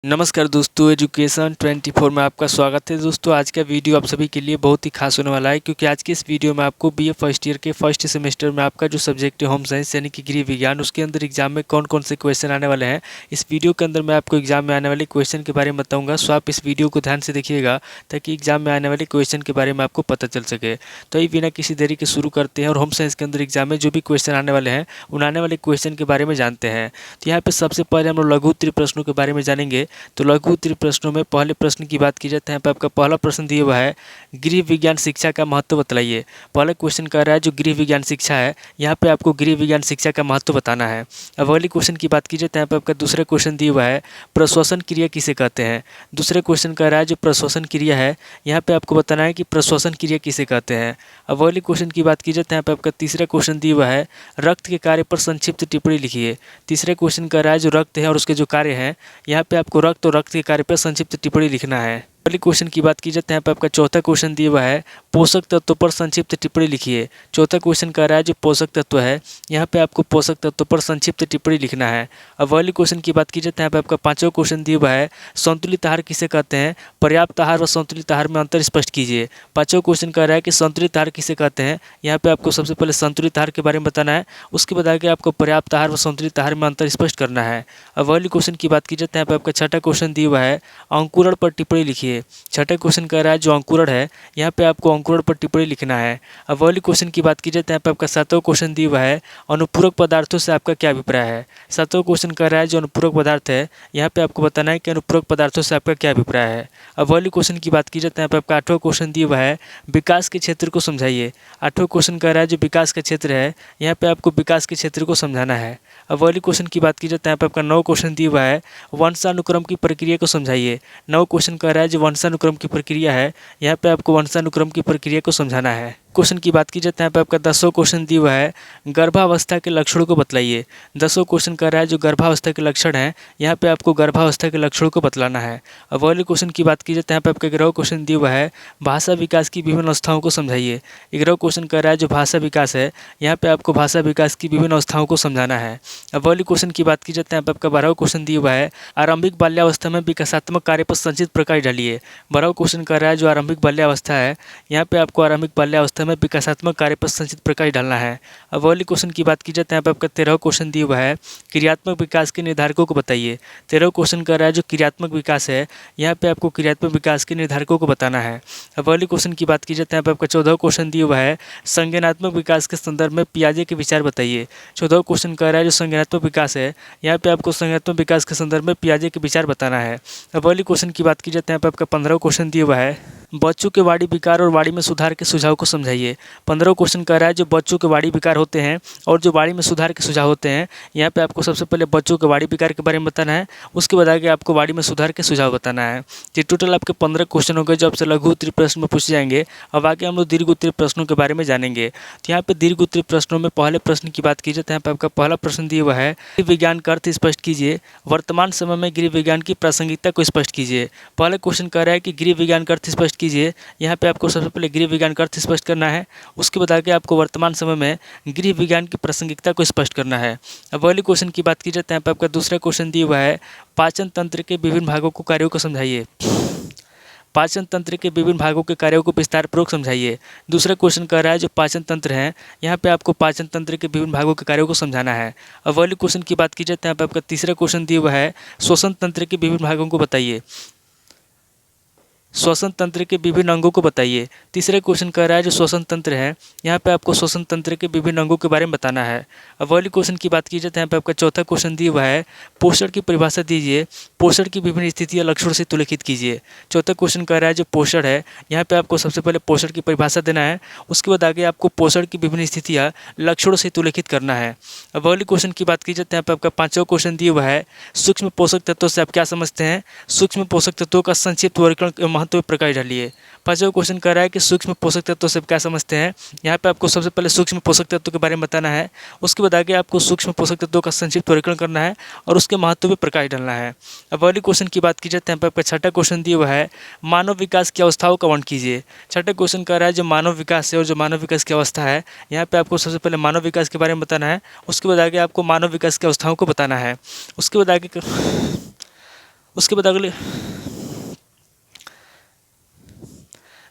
नमस्कार दोस्तों, एजुकेशन 24 में आपका स्वागत है। दोस्तों, आज का वीडियो आप सभी के लिए बहुत ही खास होने वाला है, क्योंकि आज के इस वीडियो में आपको बीए फर्स्ट ईयर के फर्स्ट सेमेस्टर में आपका जो सब्जेक्ट है होम साइंस यानी कि गृह विज्ञान, उसके अंदर एग्जाम में कौन कौन से क्वेश्चन आने वाले हैं, इस वीडियो के अंदर मैं आपको एग्जाम में आने वाले क्वेश्चन के बारे में बताऊँगा। सो आप इस वीडियो को ध्यान से देखिएगा ताकि एग्जाम में आने वाले क्वेश्चन के बारे में आपको पता चल सके। तो ये बिना किसी देरी के शुरू करते हैं और होम साइंस के अंदर एग्जाम में जो भी क्वेश्चन आने वाले हैं उन आने वाले क्वेश्चन के बारे में जानते हैं। तो यहाँ पर सबसे पहले हम लोग लघु उत्तरीय प्रश्नों के बारे में जानेंगे। तो लघु उत्तरीय प्रश्नों में पहले प्रश्न की बात की जाए तो यहाँ पे आपका पहला प्रश्न दिया हुआ है, गृह विज्ञान शिक्षा का महत्व बतलाइए। पहला क्वेश्चन कह रहा है जो गृह विज्ञान शिक्षा है, यहाँ पे आपको गृह विज्ञान शिक्षा का महत्व बताना है। अब अगले क्वेश्चन की बात की जाए तो यहाँ पे आपका दूसरा क्वेश्चन दिया हुआ है, प्रश्वसन क्रिया किसे कहते हैं। दूसरे क्वेश्चन कह रहा है जो प्रश्वसन क्रिया है, यहाँ पे आपको बताना है कि प्रश्वसन क्रिया किसे कहते हैं। अब अगले क्वेश्चन की बात की जाए तो यहाँ पे आपका तीसरा क्वेश्चन दिया हुआ है, रक्त के कार्य पर संक्षिप्त टिप्पणी लिखिए। तीसरे क्वेश्चन कह रहा है जो रक्त है और उसके जो कार्य हैं, यहाँ पे आपको रक्त और रक्त के कार्य पर संक्षिप्त टिप्पणी लिखना है। पहले क्वेश्चन की बात की जाए तो यहाँ पे आपका चौथा क्वेश्चन दिया हुआ है, पोषक तत्वों पर संक्षिप्त टिप्पणी लिखिए। चौथा क्वेश्चन कह रहा है जो पोषक तत्व है, यहाँ पे आपको पोषक तत्वों पर संक्षिप्त टिप्पणी लिखना है। अब अगले क्वेश्चन की बात की जाए तो यहाँ पे आपका पांचवा क्वेश्चन दिया हुआ है, संतुलित आहार किसे कहते हैं। पर्याप्त आहार व संतुलित आहार में अंतर स्पष्ट कीजिए। पांचवा क्वेश्चन कह रहा है कि संतुलित आहार किसे कहते हैं। यहाँ पे आपको सबसे पहले संतुलित आहार के बारे में बताना है, उसके बाद आगे आपको पर्याप्त आहार व संतुलित आहार में अंतर स्पष्ट करना है। अब अगले क्वेश्चन की बात की जाए तो यहाँ पे आपका छठा क्वेश्चन दिया हुआ है, अंकुरण पर टिप्पणी लिखिए। छठा क्वेश्चन कह रहा है जो अंकुरण है, यहाँ पे आपको अंकुरण पर टिप्पणी लिखना है। अब अगले क्वेश्चन की बात की जाए तो यहाँ पे आपका सातवां क्वेश्चन दिया हुआ है, अनुपूरक पदार्थों से आपका क्या अभिप्राय है। सातवां क्वेश्चन कह रहा है जो अनुपूरक पदार्थ है, यहाँ पे आपको बताना है कि अनुपूरक पदार्थों से आपका क्या अभिप्राय है। अब अगले क्वेश्चन की बात की जाए तो यहाँ पे आपका आठवां क्वेश्चन दिया हुआ है, विकास के क्षेत्र को समझाइए। आठवां क्वेश्चन कह रहा है जो विकास का क्षेत्र है, यहाँ पे आपको विकास के क्षेत्र को समझाना है। अब अगले क्वेश्चन की बात की जाए तो यहाँ पे आपका नौ क्वेश्चन दिया हुआ है, वंशानुक्रम की प्रक्रिया को समझाइए। नौ क्वेश्चन कह रहा है जो वंशानुक्रम की प्रक्रिया है, यहाँ पे आपको वंशानुक्रम की प्रक्रिया को समझाना है। क्वेश्चन की बात की जाए तो यहाँ पे आपका 10वां क्वेश्चन दिया हुआ है, गर्भावस्था के लक्षणों को बतलाइए। 10वां क्वेश्चन कह रहा है जो गर्भावस्था के लक्षण हैं, यहाँ पे आपको गर्भावस्था के लक्षणों को बतलाना है। अब अगले क्वेश्चन की बात की जाए तो यहाँ पे आपका 11वां क्वेश्चन दिया हुआ है, भाषा विकास की विभिन्न अवस्थाओं को समझाइए। 11वां क्वेश्चन कह रहा है जो भाषा विकास है, यहाँ पे आपको भाषा विकास की विभिन्न अवस्थाओं को समझाना है। अब अगले क्वेश्चन की बात की जाए तो यहाँ पे आपका 12वां क्वेश्चन दिया हुआ है, आरंभिक बाल्यावस्था में विकासात्मक कार्य पर संक्षिप्त प्रकाश डालिए। 12वां क्वेश्चन कह रहा है जो आरंभिक बाल्यावस्था है, यहाँ पे आपको आरंभिक बाल्यावस्था में विकासात्मक कार्य पर संक्षिप्त प्रकाश डालना है। अब अगले क्वेश्चन की बात की जाए तो यहाँ पे आपका 13वां क्वेश्चन दिया हुआ है, क्रियात्मक विकास के निर्धारकों को बताइए। 13वां क्वेश्चन कह रहा है जो क्रियात्मक विकास है, यहाँ पे आपको क्रियात्मक विकास के निर्धारकों को बताना है। अब अगले क्वेश्चन की बात की जाए तो यहाँ पे आपका 14वां क्वेश्चन दिया हुआ है, संज्ञानात्मक विकास के संदर्भ में पियाजे के विचार बताइए। 14वां क्वेश्चन कह रहा है जो संज्ञानात्मक विकास है, यहाँ पे आपको संज्ञानात्मक विकास के संदर्भ में पियाजे के विचार बताना है। अब अगले क्वेश्चन की बात की जाए तो यहाँ पे आपका 15वां क्वेश्चन दिया हुआ है, बच्चों के वाणी विकार और वाणी में सुधार के सुझाव को समझाइए। 15वां क्वेश्चन कह रहा है जो बच्चों के वाणी विकार होते हैं और जो वाणी में सुधार के सुझाव होते हैं, यहाँ पे आपको सबसे पहले बच्चों के वाणी विकार के बारे में बताना है, उसके बाद आगे आपको वाणी में सुधार के सुझाव बताना है। ये टोटल आपके 15 क्वेश्चन हो गए जो आपसे लघु उत्तरीय प्रश्न में पूछे जाएंगे। अब आगे हम लोग दीर्घ उत्तरीय प्रश्नों के बारे में जानेंगे। तो यहाँ पे दीर्घ उत्तरीय प्रश्नों में पहले प्रश्न की बात की जाए तो यहाँ पे आपका पहला प्रश्न दिया हुआ है, गृह विज्ञान का अर्थ स्पष्ट कीजिए। वर्तमान समय में गृह विज्ञान की प्रासंगिकता को स्पष्ट कीजिए। पहले क्वेश्चन कह रहा है कि गृह विज्ञान का अर्थ स्पष्ट कीजिए, यहाँ पे आपको सबसे पहले गृह विज्ञान का अर्थ स्पष्ट करना है, उसके बाद आगे आपको वर्तमान समय में गृह विज्ञान की प्रासंगिकता को स्पष्ट करना है। अब अगले क्वेश्चन की बात की जाए तो यहाँ पे आपका दूसरा क्वेश्चन दिया हुआ है, पाचन तंत्र के विभिन्न भागों को कार्यों को समझाइए। पाचन तंत्र के विभिन्न भागों के कार्यों को विस्तारपूर्वक समझाइए। दूसरा क्वेश्चन कह रहा है जो पाचन तंत्र है, यहाँ पे आपको पाचन तंत्र के विभिन्न भागों के कार्यों को समझाना है। अब अगले क्वेश्चन की बात की जाए तो यहाँ पे आपका तीसरा क्वेश्चन दिया हुआ है, श्वसन तंत्र के विभिन्न भागों को बताइए। श्वसन तंत्र के विभिन्न अंगों को बताइए। तीसरे क्वेश्चन कह रहा है जो श्वसन तंत्र है, यहाँ पे आपको श्वसन तंत्र के विभिन्न अंगों के बारे में बताना है। अब अगले क्वेश्चन की बात की जाए तो यहाँ पे आपका चौथा क्वेश्चन दिया हुआ है, पोषण की परिभाषा दीजिए। पोषण की विभिन्न स्थितियाँ लक्षणों से तुलनित कीजिए। चौथा क्वेश्चन कह रहा है जो पोषण है, यहाँ पे आपको सबसे पहले पोषण की परिभाषा देना है, उसके बाद आगे आपको पोषण की विभिन्न स्थितियाँ लक्षणों से तुलनित करना है। अब अगले क्वेश्चन की बात की जाए तो यहाँ पे आपका पांचवा क्वेश्चन दिया हुआ है, सूक्ष्म पोषक तत्वों से आप क्या समझते हैं। सूक्ष्म पोषक तत्वों का संक्षिप्त वर्गीकरण महत्व प्रकाश डालिए। पांचवा क्वेश्चन कह रहा है कि सूक्ष्म पोषक तत्वों से क्या समझते हैं। यहाँ पे आपको सबसे पहले सूक्ष्म पोषक तत्वों के बारे में बताना है, उसके बाद आगे आपको सूक्ष्म पोषक तत्वों का संक्षिप्त वर्गीकरण करना है और उसके महत्व पर प्रकाश डालना है। अब अगले क्वेश्चन की बात की जाए तो यहाँ पे आपका छठा क्वेश्चन दिया हुआ है, मानव विकास की अवस्थाओं का वर्णन कीजिए। छठा क्वेश्चन कह रहा है जो मानव विकास है और जो मानव विकास की अवस्था है, यहाँ पे आपको सबसे पहले मानव विकास के बारे में बताना है, उसके बाद आगे आपको मानव विकास की अवस्थाओं को बताना है। उसके बाद अगले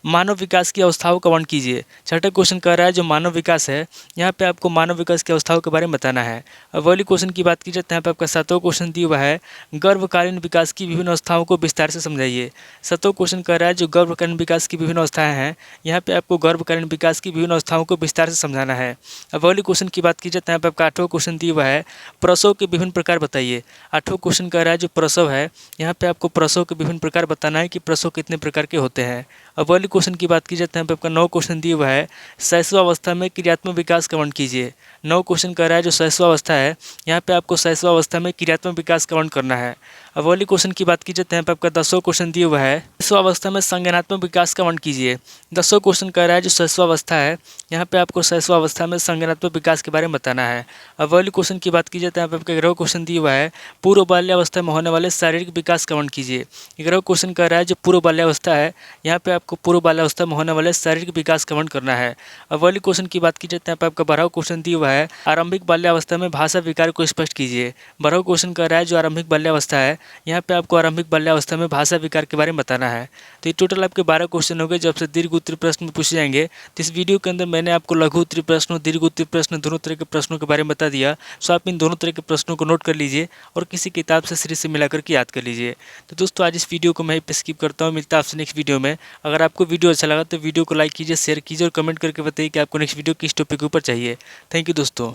मानव विकास की अवस्थाओं का वर्णन कीजिए। छठा क्वेश्चन कह रहा है जो मानव विकास है, यहाँ पे आपको मानव विकास की अवस्थाओं के बारे में बताना है। अब अगले क्वेश्चन की बात की जाए तो यहाँ पे आपका सातवां क्वेश्चन दिया हुआ है गर्भकालीन विकास की विभिन्न अवस्थाओं को विस्तार से समझाइए। सातवां क्वेश्चन कह रहा है जो गर्भकालीन विकास की विभिन्न अवस्थाएं हैं, यहाँ पे आपको गर्भकालीन विकास की विभिन्न अवस्थाओं को विस्तार से समझाना है। अब अगले क्वेश्चन की बात की जाए तो यहाँ पे आपका आठवां क्वेश्चन दिया हुआ है प्रसव के विभिन्न प्रकार बताइए। आठवां क्वेश्चन कह रहा है जो प्रसव है, यहाँ पे आपको प्रसव के विभिन्न प्रकार बताना है कि प्रसव कितने प्रकार के होते हैं। अब अगले क्वेश्चन की बात की जाए तो यहाँ पे आपका 9 क्वेश्चन दिया हुआ है शैशवावस्था में क्रियात्मक विकास का वर्णन कीजिए। 9 क्वेश्चन कह रहा है जो शैशवावस्था है, यहाँ पे आपको शैशवावस्था में क्रियात्मक विकास का वर्णन करना है। अब अगले क्वेश्चन की बात की जाए तो यहाँ पे आपका 10वां क्वेश्चन दिया हुआ है शैशवावस्था में संज्ञानात्मक विकास का वर्णन कीजिए। 10वां क्वेश्चन कह रहा है जो शैशवावस्था है, यहाँ पे आपको शैशवावस्था में संज्ञानात्मक विकास के बारे में बताना है। अब अगले क्वेश्चन की बात की जाए तो यहाँ पे आपका 11वां क्वेश्चन दिया हुआ है पूर्व बाल्यावस्था में होने वाले शारीरिक विकास का वर्णन कीजिए। 11वां क्वेश्चन कह रहा है जो पूर्व बाल्यावस्था है, यहाँ पे आपको पूर्व बाल्यावस्था में होने वाले शारीरिक विकास का वर्णन करना है। अब अगले क्वेश्चन की बात की जाए तो यहाँ पे आपका 12वां क्वेश्चन दिया हुआ है आरंभिक बाल्यावस्था में भाषा विकार को स्पष्ट कीजिए। 12वां क्वेश्चन कह रहा है जो आरंभिक बाल्यावस्था है, यहाँ पे आपको आरंभिक बाल्यावस्था में भाषा विकार के बारे में बताना है। तो ये टोटल आपके 12 क्वेश्चन हो गए जो आपसे दीर्घ उत्तरीय प्रश्न पूछे जाएंगे। तो इस वीडियो के अंदर मैंने आपको लघु उत्तरीय प्रश्न और दीर्घ उत्तरीय प्रश्न दोनों तरह के प्रश्नों के बारे में बता दिया। सो आप इन दोनों तरह के प्रश्नों को नोट कर लीजिए और किसी किताब से सीरीज से मिलाकर के याद कर लीजिए। तो दोस्तों आज इस वीडियो को मैं यहीं पे स्किप करता हूँ, मिलता है आपसे नेक्स्ट वीडियो में। अगर आपको वीडियो अच्छा लगा तो वीडियो को लाइक कीजिए, शेयर कीजिए और कमेंट करके बताइए कि आपको नेक्स्ट वीडियो किस टॉपिक के ऊपर चाहिए। थैंक यू दोस्तों।